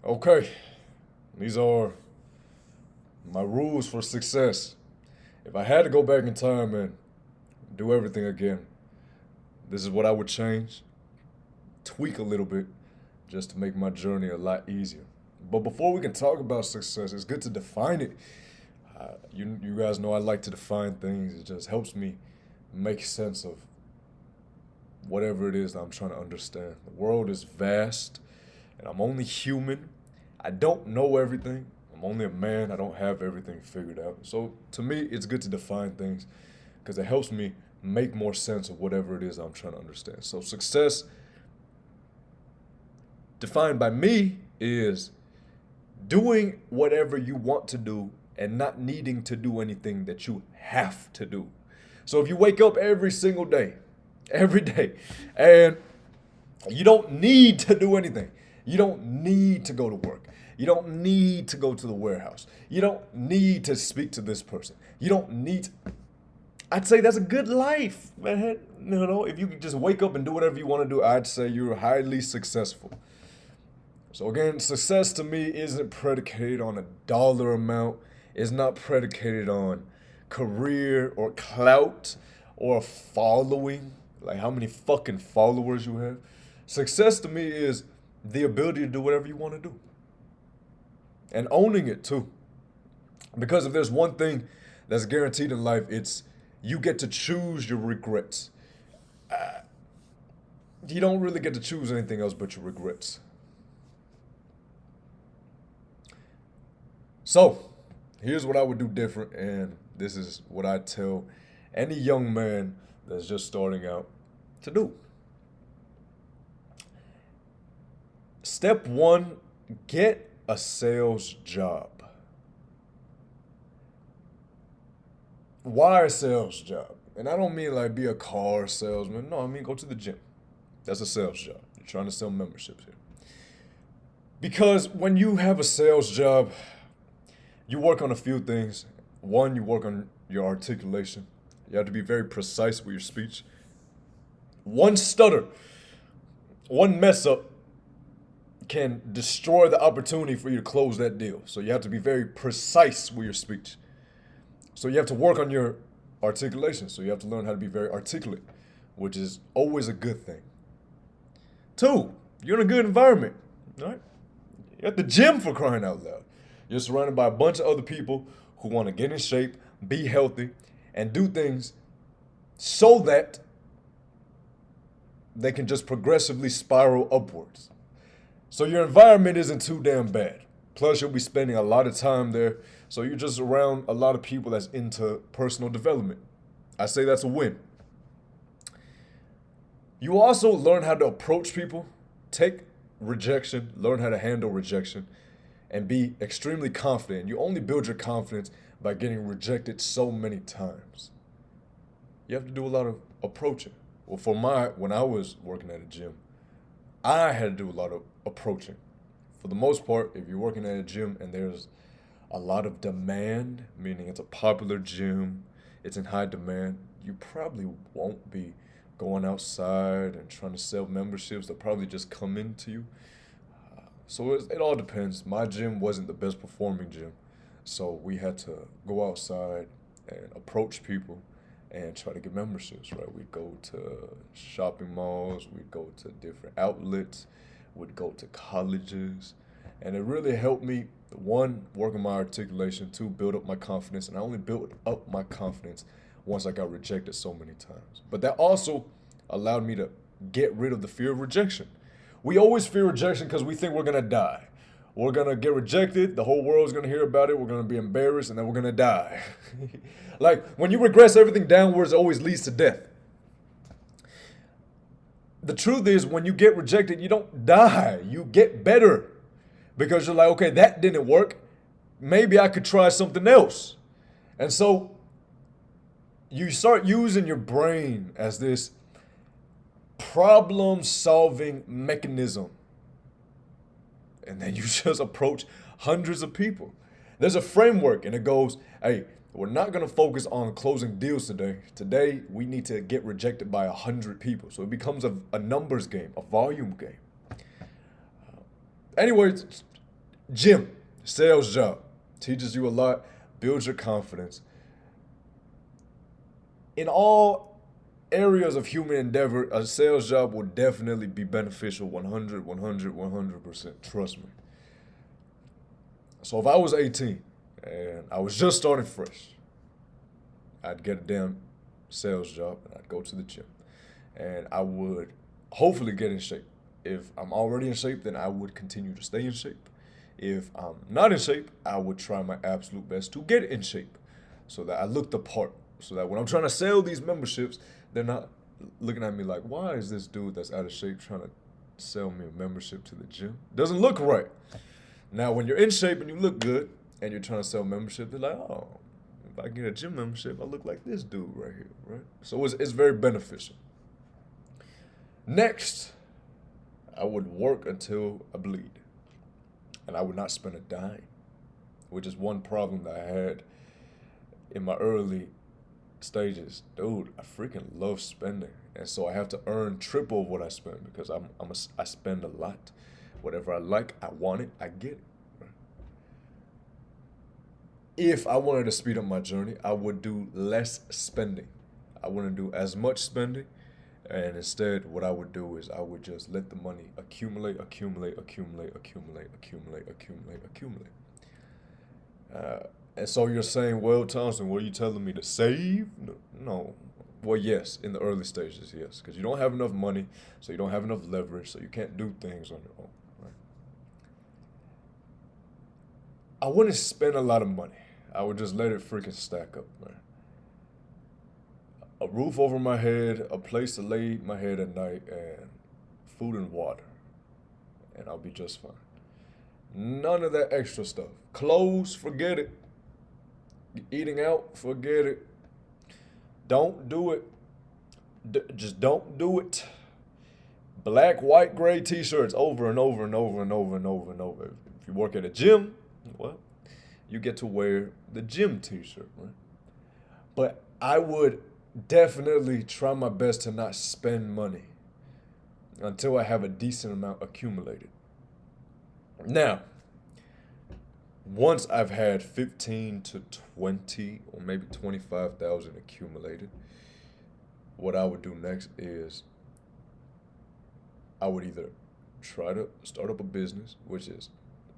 Okay, these are my rules for success. If I had to go back in time and do everything again, this is what I would change, tweak a little bit, just to make my journey a lot easier. But before we can talk about success, it's good to define it. You guys know I like to define things. It just helps me make sense of whatever it is that I'm trying to understand. The world is vast, and I'm only human. I don't know everything. I'm only a man. I don't have everything figured out. So to me, it's good to define things because it helps me make more sense of whatever it is I'm trying to understand. So success, defined by me, is doing whatever you want to do and not needing to do anything that you have to do. So if you wake up every day, and you don't need to do anything, you don't need to go to work, you don't need to go to the warehouse, you don't need to speak to this person, you don't need. I'd say that's a good life, man. You know, if you could just wake up and do whatever you want to do, I'd say you're highly successful. So again, success to me isn't predicated on a dollar amount. It's not predicated on career or clout or a following, like how many fucking followers you have. Success to me is the ability to do whatever you want to do and owning it too. Because if there's one thing that's guaranteed in life, it's you get to choose your regrets. You don't really get to choose anything else but your regrets. So, here's what I would do different, and this is what I tell any young man that's just starting out to do. Step one, get a sales job. Why a sales job? And I don't mean like be a car salesman. No, I mean go to the gym. That's a sales job. You're trying to sell memberships here. Because when you have a sales job, you work on a few things. One, you work on your articulation. You have to be very precise with your speech. One stutter, one mess up can destroy the opportunity for you to close that deal. So you have to be very precise with your speech. So you have to work on your articulation. So you have to learn how to be very articulate, which is always a good thing. Two, you're in a good environment, right? You're at the gym, for crying out loud. You're surrounded by a bunch of other people who want to get in shape, be healthy, and do things so that they can just progressively spiral upwards. So your environment isn't too damn bad. Plus, you'll be spending a lot of time there. So you're just around a lot of people that's into personal development. I say that's a win. You also learn how to approach people, take rejection, learn how to handle rejection, and be extremely confident. You only build your confidence by getting rejected so many times. You have to do a lot of approaching. Well, when I was working at a gym, I had to do a lot of approaching. For the most part, if you're working at a gym and there's a lot of demand, meaning it's a popular gym, it's in high demand, you probably won't be going outside and trying to sell memberships. They'll probably just come into you. So it all depends. My gym wasn't the best performing gym, so we had to go outside and approach people and try to get memberships, right? We'd go to shopping malls, we'd go to different outlets, we'd go to colleges, and it really helped me, one, work on my articulation, two, build up my confidence, and I only built up my confidence once I got rejected so many times. But that also allowed me to get rid of the fear of rejection. We always fear rejection because we think we're gonna die. We're gonna get rejected, the whole world's gonna hear about it, we're gonna be embarrassed, and then we're gonna die. Like, when you regress everything downwards, it always leads to death. The truth is, when you get rejected, you don't die, you get better. Because you're like, okay, that didn't work. Maybe I could try something else. And so you start using your brain as this problem solving mechanism. And then you just approach hundreds of people. There's a framework, and it goes, hey, we're not going to focus on closing deals today. Today, we need to get rejected by 100 people. So it becomes a numbers game, a volume game. Anyways, Gym, sales job, teaches you a lot, builds your confidence. In all areas of human endeavor, a sales job will definitely be beneficial 100, 100, 100%. Trust me. So if I was 18 and I was just starting fresh, I'd get a damn sales job and I'd go to the gym. And I would hopefully get in shape. If I'm already in shape, then I would continue to stay in shape. If I'm not in shape, I would try my absolute best to get in shape so that I look the part. So that when I'm trying to sell these memberships, they're not looking at me like, why is this dude that's out of shape trying to sell me a membership to the gym? Doesn't look right. Now, when you're in shape and you look good and you're trying to sell membership, they're like, oh, if I get a gym membership, I look like this dude right here, right? So it's very beneficial. Next, I would work until I bleed. And I would not spend a dime, which is one problem that I had in my early stages. Dude, I freaking love spending. And so I have to earn triple of what I spend because I spend a lot. Whatever I like, I want it, I get it. If I wanted to speed up my journey, I would do less spending. I wouldn't do as much spending. And instead, what I would do is I would just let the money accumulate, accumulate, accumulate, accumulate, accumulate, accumulate, accumulate. And so you're saying, well, Thompson, what are you telling me to save? No. Well, yes, in the early stages, yes. Because you don't have enough money, so you don't have enough leverage, so you can't do things on your own. Right? I wouldn't spend a lot of money. I would just let it freaking stack up, man. A roof over my head, a place to lay my head at night, and food and water. And I'll be just fine. None of that extra stuff. Clothes, forget it. Eating out, forget it. Don't do it. Just don't do it. Black, white, gray t-shirts over and over and over and over and over and over. If you work at a gym, well, you get to wear the gym t-shirt, right? But I would definitely try my best to not spend money until I have a decent amount accumulated. Now, once I've had 15 to 20 or maybe 25,000 accumulated, what I would do next is I would either try to start up a business, which is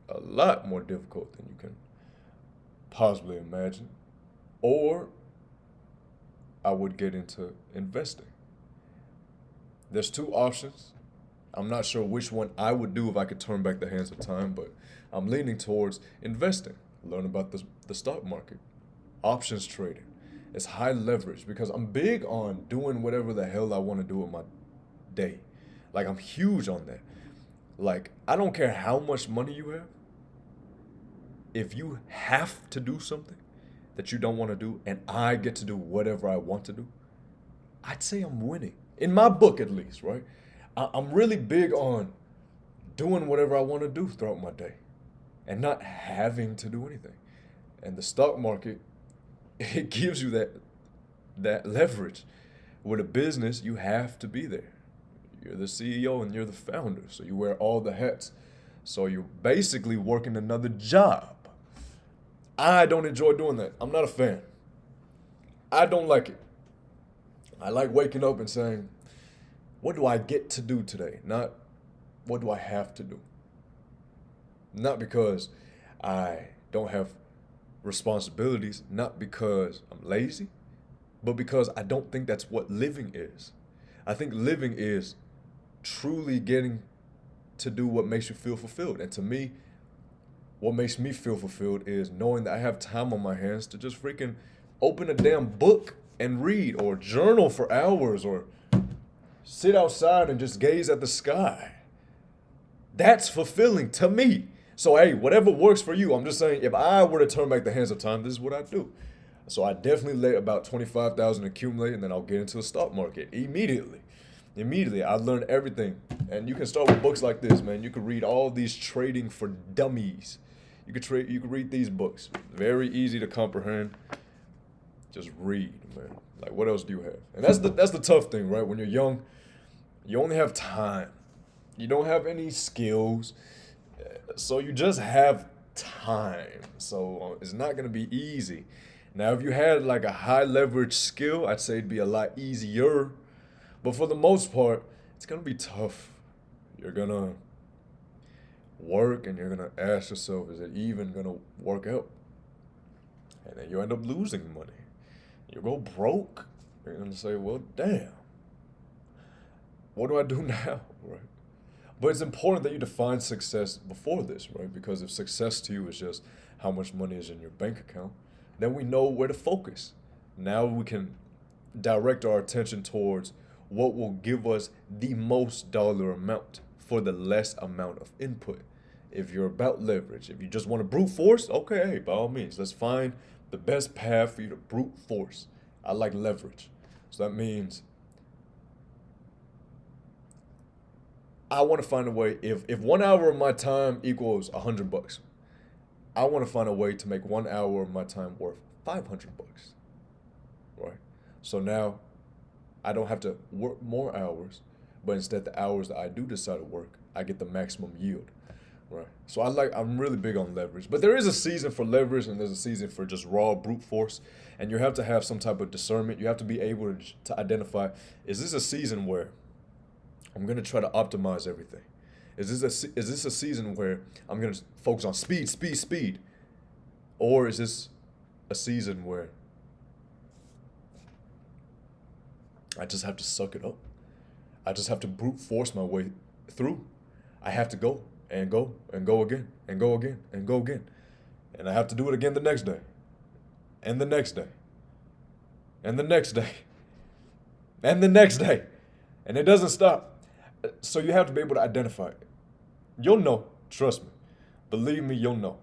a lot more difficult than you can possibly imagine, or I would get into investing. There's two options. I'm not sure which one I would do if I could turn back the hands of time, but I'm leaning towards investing, learn about the stock market, options trading. It's high leverage because I'm big on doing whatever the hell I want to do with my day. Like, I'm huge on that. Like, I don't care how much money you have. If you have to do something that you don't want to do and I get to do whatever I want to do, I'd say I'm winning. In my book, at least, right? I'm really big on doing whatever I want to do throughout my day and not having to do anything. And the stock market, it gives you that leverage. With a business, you have to be there. You're the CEO and you're the founder, so you wear all the hats. So you're basically working another job. I don't enjoy doing that. I'm not a fan. I don't like it. I like waking up and saying, what do I get to do today? Not what do I have to do? Not because I don't have responsibilities, not because I'm lazy, but because I don't think that's what living is. I think living is truly getting to do what makes you feel fulfilled. And to me, what makes me feel fulfilled is knowing that I have time on my hands to just freaking open a damn book and read, or journal for hours, or sit outside and just gaze at the sky. That's fulfilling to me. So, hey, whatever works for you. I'm just saying, if I were to turn back the hands of time, this is what I'd do. So I definitely let about 25,000 accumulate, and then I'll get into the stock market immediately. I'd learn everything. And you can start with books like this, man. You can read all these trading for dummies. You could read these books. Very easy to comprehend. Just read, man. Like, what else do you have? And that's the tough thing, right? When you're young, you only have time. You don't have any skills. So you just have time. So it's not gonna be easy. Now, if you had like a high leverage skill, I'd say it'd be a lot easier. But for the most part, it's gonna be tough. You're gonna work and you're gonna ask yourself, is it even gonna work out? And then you end up losing money. You go broke. You're gonna say, well, damn, what do I do now? Right? But it's important that you define success before this, right? Because if success to you is just how much money is in your bank account, then we know where to focus. Now we can direct our attention towards what will give us the most dollar amount for the less amount of input. If you're about leverage, if you just want to brute force, okay, hey, by all means, let's find the best path for you to brute force. I like leverage. So that means I want to find a way, if 1 hour of my time equals $100, I want to find a way to make 1 hour of my time worth $500. Right? So now I don't have to work more hours, but instead the hours that I do decide to work, I get the maximum yield. Right. So I'm really big on leverage. But there is a season for leverage and there's a season for just raw brute force. And you have to have some type of discernment. You have to be able to identify, is this a season where I'm going to try to optimize everything? Is this a season where I'm going to focus on speed, speed, speed? Or is this a season where I just have to suck it up? I just have to brute force my way through. I have to go and go and go again and go again and go again. And I have to do it again the next day and the next day and the next day and the next day. And it doesn't stop. So you have to be able to identify it. You'll know, trust me. Believe me, you'll know.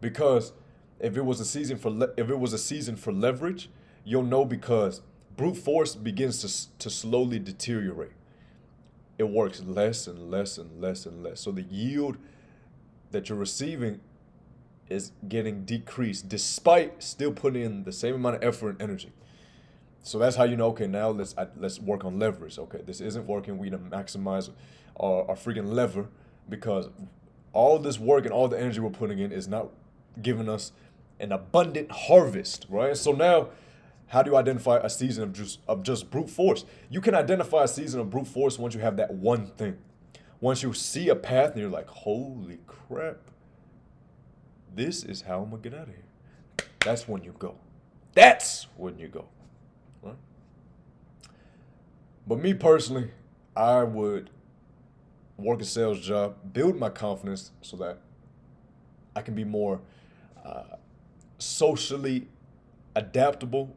Because if it was a season for leverage, you'll know because brute force begins to slowly deteriorate. It works less and less and less and less. So the yield that you're receiving is getting decreased despite still putting in the same amount of effort and energy. So that's how you know, okay, now let's work on leverage. Okay, this isn't working. We need to maximize our freaking lever because all this work and all the energy we're putting in is not giving us an abundant harvest, right? So now, how do you identify a season of just brute force? You can identify a season of brute force once you have that one thing. Once you see a path and you're like, holy crap, this is how I'm gonna get out of here. That's when you go. That's when you go. Right? But me personally, I would work a sales job, build my confidence so that I can be more socially adaptable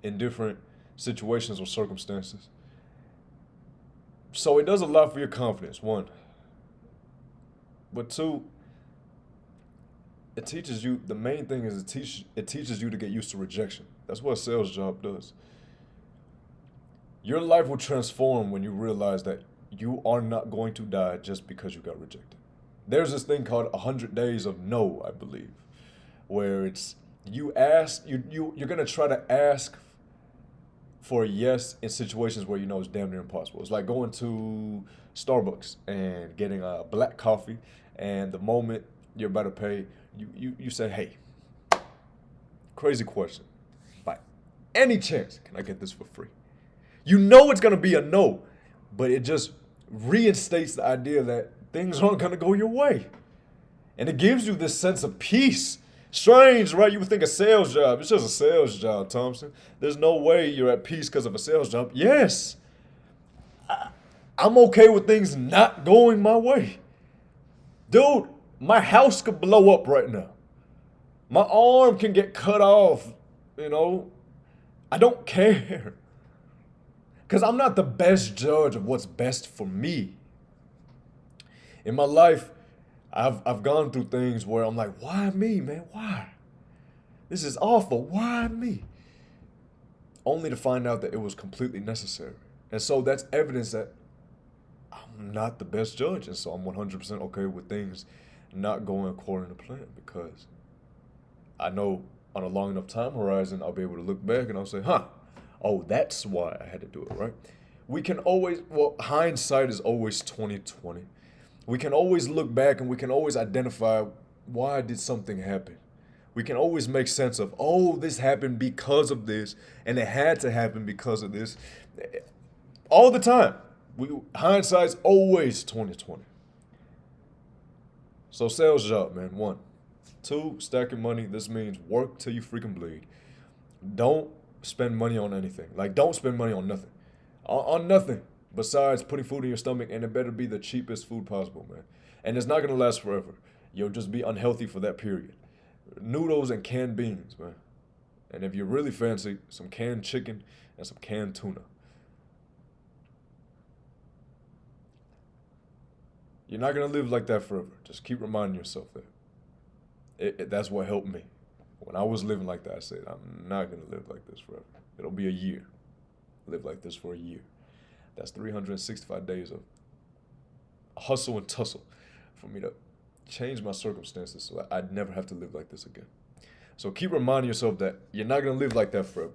in different situations or circumstances. So it does a lot for your confidence, one. But two, it teaches you, the main thing is it teaches you to get used to rejection. That's what a sales job does. Your life will transform when you realize that you are not going to die just because you got rejected. There's this thing called 100 days of no, I believe, where it's you're gonna try to ask for a yes in situations where you know it's damn near impossible. It's like going to Starbucks and getting a black coffee, and the moment you're about to pay, you say, hey, crazy question. By any chance, can I get this for free? You know it's gonna be a no, but it just reinstates the idea that things aren't gonna go your way. And it gives you this sense of peace. Strange, right? You would think a sales job. It's just a sales job, Thompson. There's no way you're at peace because of a sales job. Yes. I'm okay with things not going my way. Dude, my house could blow up right now. My arm can get cut off, you know. I don't care. Because I'm not the best judge of what's best for me. In my life, I've gone through things where I'm like, why me, man? Why? This is awful. Why me? Only to find out that it was completely necessary. And so that's evidence that I'm not the best judge. And so I'm 100% okay with things not going according to plan because I know on a long enough time horizon, I'll be able to look back and I'll say, oh, that's why I had to do it, right? We can always, hindsight is always 20/20. We can always look back and we can always identify, why did something happen? We can always make sense of, oh, this happened because of this, and it had to happen because of this. All the time. Hindsight's always 2020. So sales job, man. 1. 2, stacking money. This means work till you freaking bleed. Don't spend money on anything. Like, don't spend money on nothing. On nothing besides putting food in your stomach, and it better be the cheapest food possible, man. And it's not gonna last forever. You'll just be unhealthy for that period. Noodles and canned beans, man. And if you're really fancy, some canned chicken and some canned tuna. You're not gonna live like that forever. Just keep reminding yourself that. That's what helped me. When I was living like that, I said, I'm not gonna live like this forever. It'll be a year. Live like this for a year. That's 365 days of hustle and tussle for me to change my circumstances so I'd never have to live like this again. So keep reminding yourself that you're not gonna live like that forever.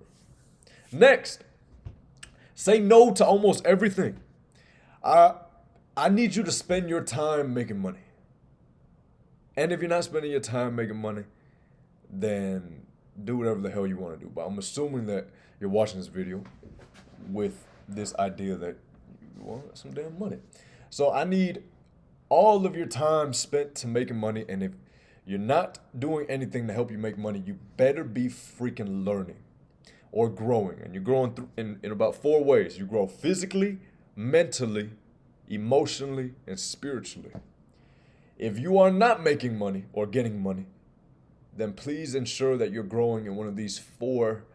Next, say no to almost everything. I need you to spend your time making money. And if you're not spending your time making money, then do whatever the hell you want to do. But I'm assuming that you're watching this video with this idea that you want some damn money. So I need all of your time spent to making money. And if you're not doing anything to help you make money, you better be freaking learning or growing. And you're growing in about 4 ways. You grow physically, mentally, emotionally, and spiritually. If you are not making money or getting money, then please ensure that you're growing in one of these 4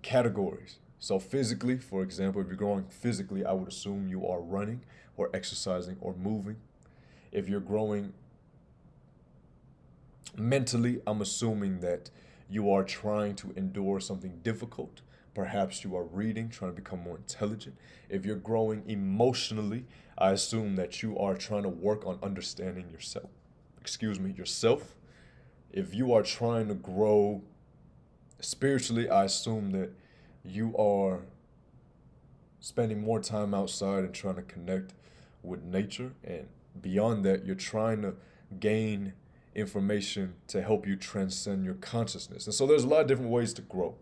categories. So physically, for example, if you're growing physically, I would assume you are running or exercising or moving. If you're growing mentally, I'm assuming that you are trying to endure something difficult. Perhaps you are reading, trying to become more intelligent. If you're growing emotionally, I assume that you are trying to work on understanding yourself. Yourself. If you are trying to grow spiritually, I assume that you are spending more time outside and trying to connect with nature. And beyond that, you're trying to gain information to help you transcend your consciousness. And so there's a lot of different ways to grow.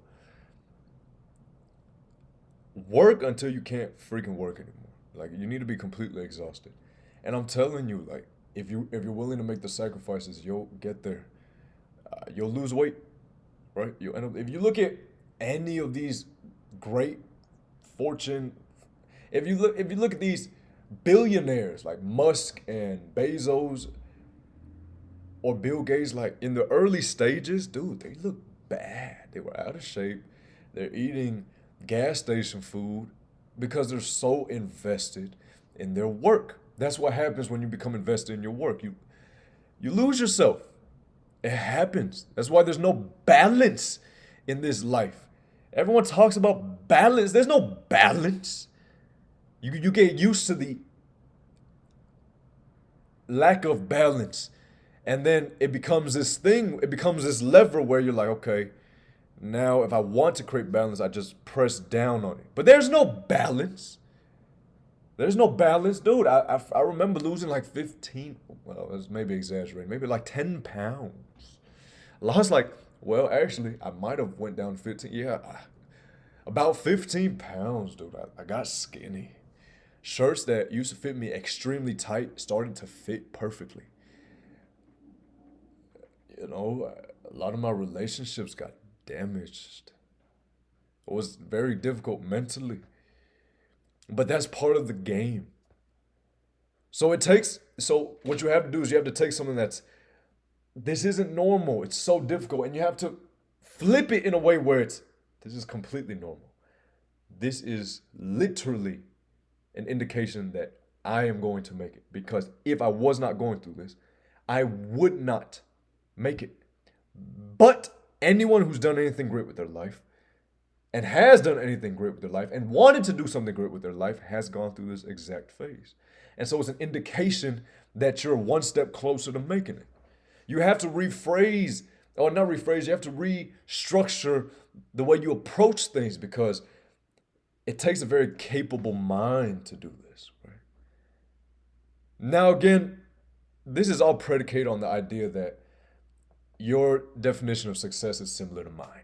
Work until you can't freaking work anymore. Like, you need to be completely exhausted. And I'm telling you, like, if you're willing to make the sacrifices, you'll get there. You'll lose weight, right? You'll end up, if you look at any of these great fortune, if you look at these billionaires like Musk and Bezos or Bill Gates, like in the early stages, dude, they look bad. They were out of shape. They're eating gas station food because they're so invested in their work. That's what happens when you become invested in your work. You lose yourself. It happens. That's why there's no balance in this life. Everyone talks about balance. There's no balance. You get used to the lack of balance. And then it becomes this thing, it becomes this lever where you're like, okay, now if I want to create balance, I just press down on it. But there's no balance. There's no balance, dude. I remember losing like 15, well, that's maybe exaggerating, maybe like 10 pounds. Lost like, well, actually, I might have went down 15. Yeah, about 15 pounds, dude. I got skinny. Shirts that used to fit me extremely tight started to fit perfectly. You know, a lot of my relationships got damaged. It was very difficult mentally. But that's part of the game. So what you have to do is you have to take something this isn't normal. It's so difficult. And you have to flip it in a way where this is completely normal. This is literally an indication that I am going to make it. Because if I was not going through this, I would not make it. But anyone who's done anything great with their life and has done anything great with their life and wanted to do something great with their life has gone through this exact phase. And so it's an indication that you're one step closer to making it. You have to rephrase, or not rephrase, you have to restructure the way you approach things because it takes a very capable mind to do this, right? Now, again, this is all predicated on the idea that your definition of success is similar to mine,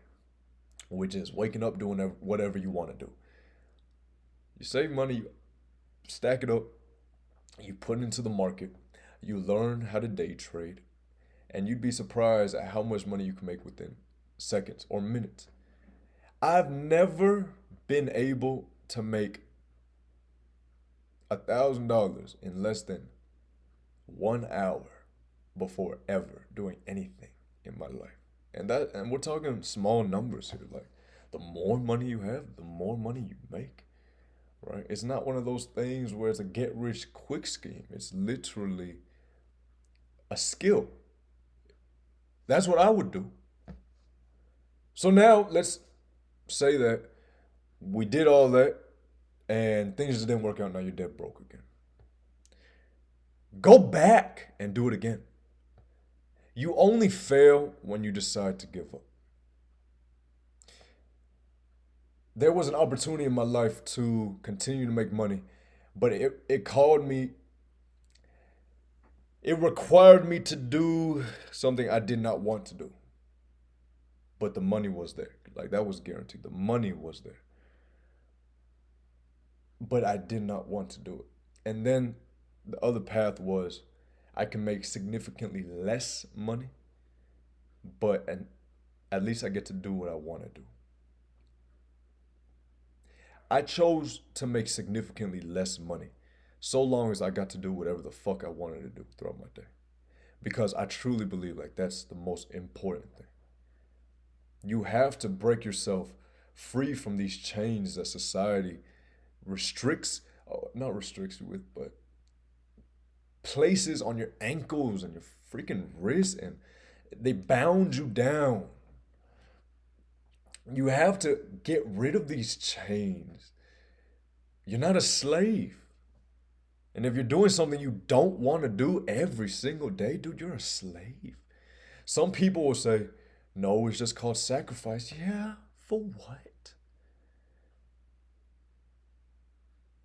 which is waking up doing whatever you want to do. You save money, you stack it up, you put it into the market, you learn how to day trade, and you'd be surprised at how much money you can make within seconds or minutes. I've never been able to make $1,000 in less than 1 hour before ever doing anything in my life. And we're talking small numbers here. Like the more money you have, the more money you make. Right? It's not one of those things where it's a get rich quick scheme. It's literally a skill. That's what I would do. So now let's say that we did all that and things just didn't work out. Now you're dead broke again. Go back and do it again. You only fail when you decide to give up. There was an opportunity in my life to continue to make money, but it called me, it required me to do something I did not want to do. But the money was there. Like that was guaranteed. The money was there. But I did not want to do it. And then the other path was I can make significantly less money, but at least I get to do what I want to do. I chose to make significantly less money so long as I got to do whatever the fuck I wanted to do throughout my day. Because I truly believe like that's the most important thing. You have to break yourself free from these chains that society restricts, not restricts you with, but places on your ankles and your freaking wrists, and they bound you down. You have to get rid of these chains. You're not a slave. And if you're doing something you don't want to do every single day, dude, you're a slave. Some people will say, no, it's just called sacrifice. Yeah, for what?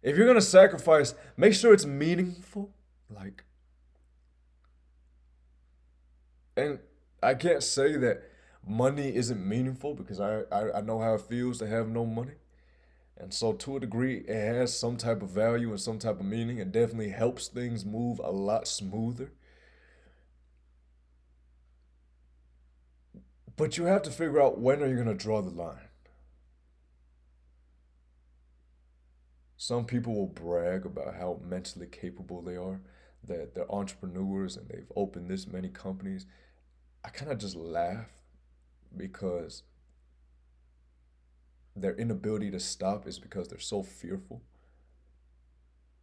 If you're going to sacrifice, make sure it's meaningful. Like, and I can't say that money isn't meaningful because I know how it feels to have no money. And so to a degree, it has some type of value and some type of meaning. It definitely helps things move a lot smoother. But you have to figure out when are you going to draw the line. Some people will brag about how mentally capable they are, that they're entrepreneurs and they've opened this many companies. I kind of just laugh because their inability to stop is because they're so fearful.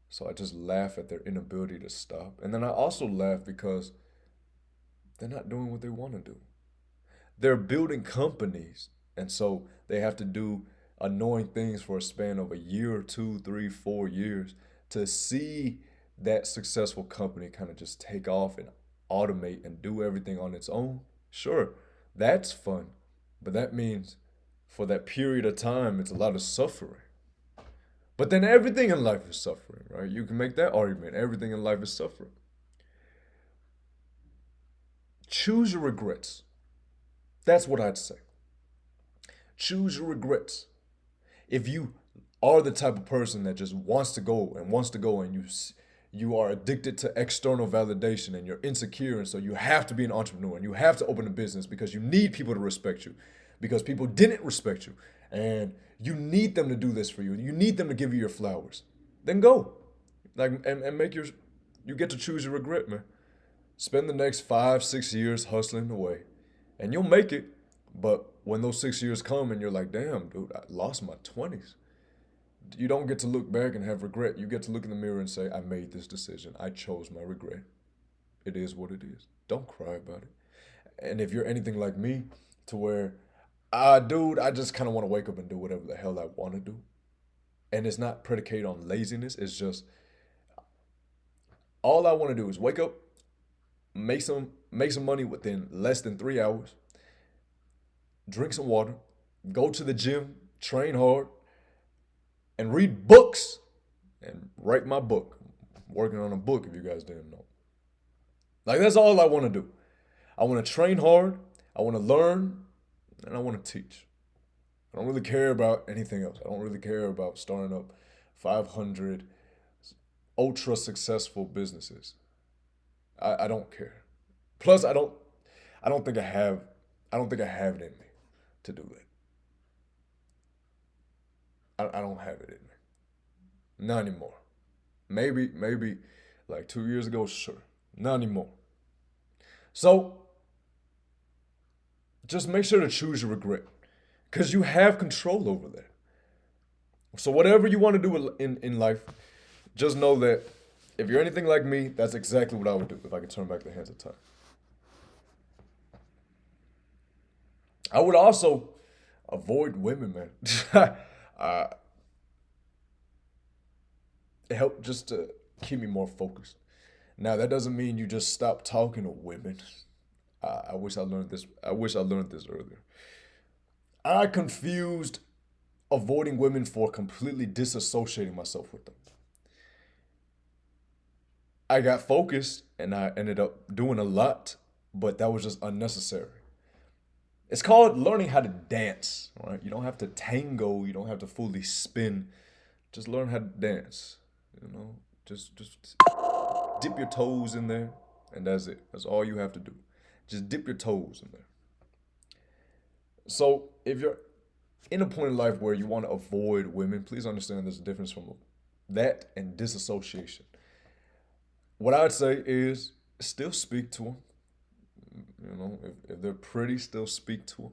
So I just laugh at their inability to stop. And then I also laugh because they're not doing what they want to do. They're building companies, and so they have to do annoying things for a span of a year or 2, 3, 4 years to see that successful company kind of just take off and automate and do everything on its own. Sure, that's fun, but that means for that period of time, it's a lot of suffering. But then everything in life is suffering, right? You can make that argument. Everything in life is suffering. Choose your regrets. That's what I'd say. Choose your regrets. If you are the type of person that just wants to go and wants to go and you are addicted to external validation and you're insecure and so you have to be an entrepreneur and you have to open a business because you need people to respect you because people didn't respect you and you need them to do this for you. You need them to give you your flowers. Then go. Like and make you get to choose your regret, man. Spend the next 5, 6 years hustling away. And you'll make it, but when those 6 years come and you're like, damn, dude, I lost my 20s. You don't get to look back and have regret. You get to look in the mirror and say, I made this decision. I chose my regret. It is what it is. Don't cry about it. And if you're anything like me, to where, dude, I just kind of want to wake up and do whatever the hell I want to do. And it's not predicated on laziness. It's just, all I want to do is wake up, make some money within less than 3 hours, drink some water, go to the gym, train hard, and read books and write my book working on a book, if you guys didn't know. Like, that's all I want to do. I want to train hard, I want to learn, and I want to teach. I don't really care about anything else. I don't really care about starting up 500 ultra successful businesses. I don't care. Plus, I don't think I have I don't think I have it in me to do that. I don't have it in me. Not anymore. Maybe like 2 years ago, sure. Not anymore. So just make sure to choose your regret. Because you have control over that. So whatever you want to do in life, just know that if you're anything like me, that's exactly what I would do if I could turn back the hands of time. I would also avoid women, man. uh, it helped just to keep me more focused. Now that doesn't mean you just stop talking to women. I wish I learned this. I wish I learned this earlier. I confused avoiding women for completely disassociating myself with them. I got focused and I ended up doing a lot, but that was just unnecessary. It's called learning how to dance, right? You don't have to tango, you don't have to fully spin. Just learn how to dance, you know? Just dip your toes in there and that's it. That's all you have to do. Just dip your toes in there. So, if you're in a point in life where you want to avoid women, please understand there's a difference from that and disassociation. What I'd say is still speak to them. You know, if they're pretty, still speak to them.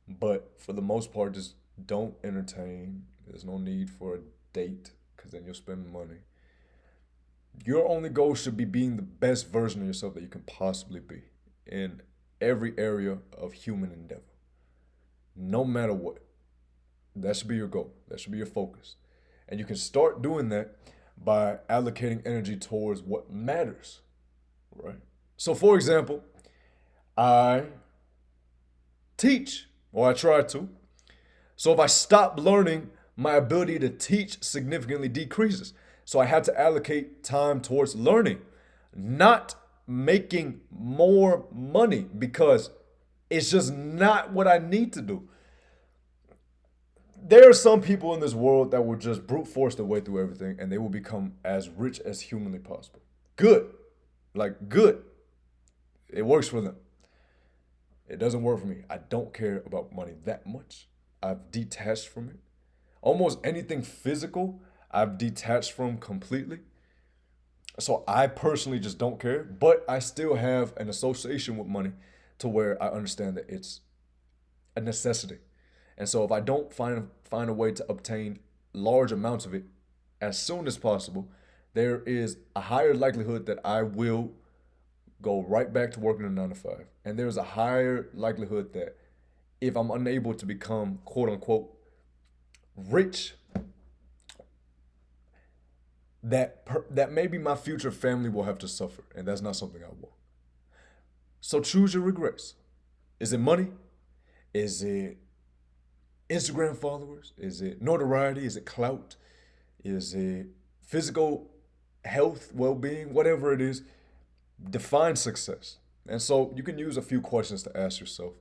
But for the most part, just don't entertain. There's no need for a date because then you'll spend money. Your only goal should be being the best version of yourself that you can possibly be in every area of human endeavor. No matter what. That should be your goal. That should be your focus. And you can start doing that by allocating energy towards what matters, right? So, for example, I teach, or I try to. So, if I stop learning, my ability to teach significantly decreases. So, I had to allocate time towards learning, not making more money because it's just not what I need to do. There are some people in this world that will just brute force their way through everything and they will become as rich as humanly possible. Good. Like, good. It works for them. It doesn't work for me. I don't care about money that much. I've detached from it. Almost anything physical, I've detached from completely. So I personally just don't care, but I still have an association with money to where I understand that it's a necessity. And so if I don't find a way to obtain large amounts of it as soon as possible, there is a higher likelihood that I will go right back to working a 9 to 5. And there's a higher likelihood that if I'm unable to become quote unquote rich, that maybe my future family will have to suffer, and that's not something I want. So choose your regrets. Is it money? Is it Instagram followers? Is it notoriety? Is it clout? Is it physical health, well-being? Whatever it is, define success. And so you can use a few questions to ask yourself,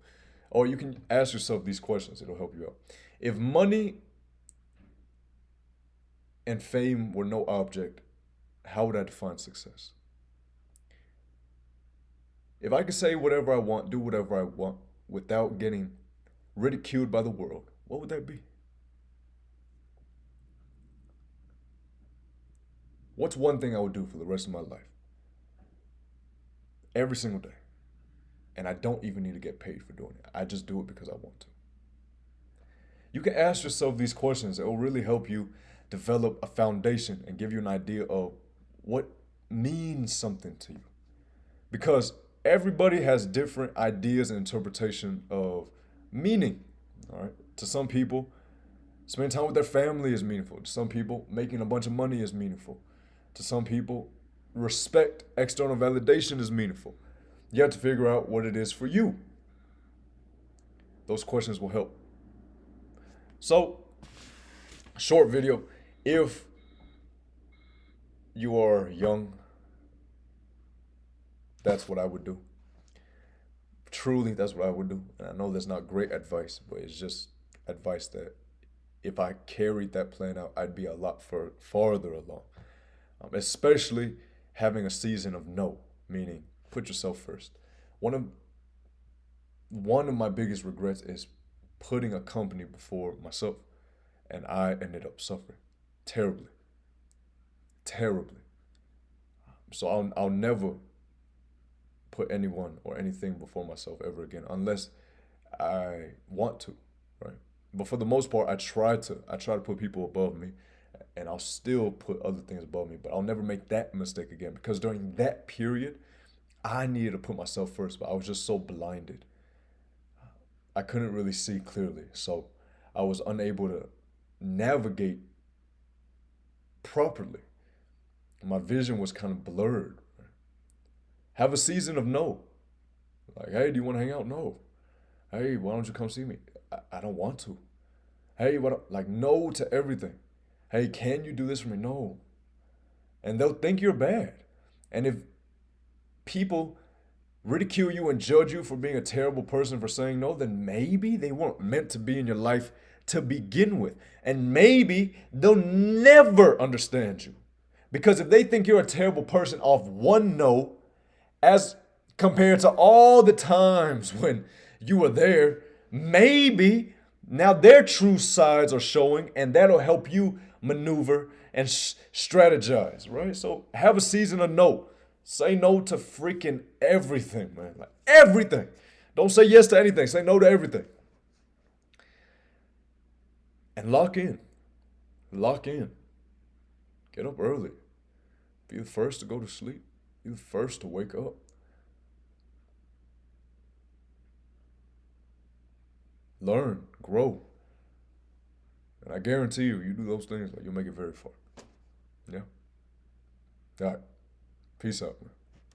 or you can ask yourself these questions. It'll help you out. If money and fame were no object, how would I define success? If I could say whatever I want, do whatever I want without getting ridiculed by the world, what would that be? What's one thing I would do for the rest of my life? Every single day. And I don't even need to get paid for doing it. I just do it because I want to. You can ask yourself these questions. It will really help you develop a foundation and give you an idea of what means something to you. Because everybody has different ideas and interpretation of meaning. All right. To some people, spending time with their family is meaningful. To some people, making a bunch of money is meaningful. To some people, respect, external validation is meaningful. You have to figure out what it is for you. Those questions will help. So, short video. If you are young, that's what I would do. Truly, that's what I would do. And I know that's not great advice, but it's just advice that if I carried that plan out, I'd be a lot farther along. Especially having a season of no, meaning put yourself first. One of one of my biggest regrets is putting a company before myself, and I ended up suffering terribly, terribly. So I'll never put anyone or anything before myself ever again unless I want to, right? But for the most part, I try to put people above me, and I'll still put other things above me, but I'll never make that mistake again because during that period, I needed to put myself first, but I was just so blinded. I couldn't really see clearly, so I was unable to navigate properly. My vision was kind of blurred. Have a season of no. Like, hey, do you want to hang out? No. Hey, why don't you come see me? I don't want to. Hey, what? Like, no to everything. Hey, can you do this for me? No. And they'll think you're bad. And if people ridicule you and judge you for being a terrible person for saying no, then maybe they weren't meant to be in your life to begin with. And maybe they'll never understand you. Because if they think you're a terrible person off one no, as compared to all the times when you were there, maybe now their true sides are showing, and that'll help you maneuver and strategize, right? So have a season of no. Say no to freaking everything, man. Like everything. Don't say yes to anything. Say no to everything. And lock in. Lock in. Get up early. Be the first to go to sleep. Be the first to wake up. Learn, grow. And I guarantee you, you do those things, like you'll make it very far. Yeah? All right. Peace out, man.